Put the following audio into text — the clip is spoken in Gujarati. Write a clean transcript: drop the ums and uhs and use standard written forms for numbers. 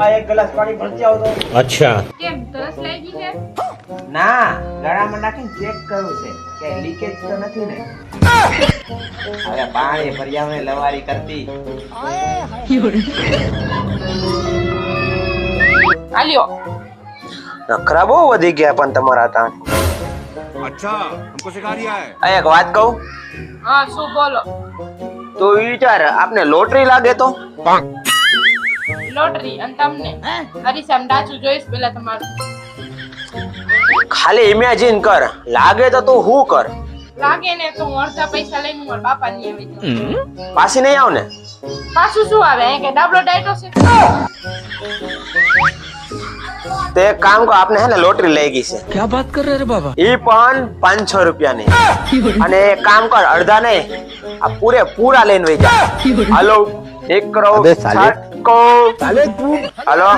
આ એક ગ્લાસ પાણી ભરતી આવતો. अच्छा કેમ તરસ લાગી છે? ના, ગળામાં નાખીને ચેક કરવું છે કે લીકેજ તો નથી ને. હવે પાણી ભર્યાને લવારી કરતી. આલ્યો. નખરા બહુ વધી ગયા પણ તમારા ત્યાં. अच्छा हमको सिखा रिया है। એક વાત કહું, હા શું બોલો? તો વિચાર આપને લોટરી લાગે તો લોટરી અને તમને હરીસામ ડાચું જોઈશ પેલા તમારું. ખાલી ઇમેજિન કર, લાગે તો તું શું કર? લાગે ને તો હું અડધા પૈસા લઈને મારા બાપા ની આવી જાઉં. પાછી નહીં આવ ને? પાછું શું આવે એ કે ડાબલો ડાયટો છે? તે એક કામ કર, આપને હે ને લોટરી લઈ ગઈ છે. क्या बात कर रहे हैं बाबा? ઈ પણ 500 રૂપિયાની. અને એક કામ કર, અડધા નહીં આ પૂરા લઈને વઈ જા. હાલો 1 કરોડ 60 કો. હાલો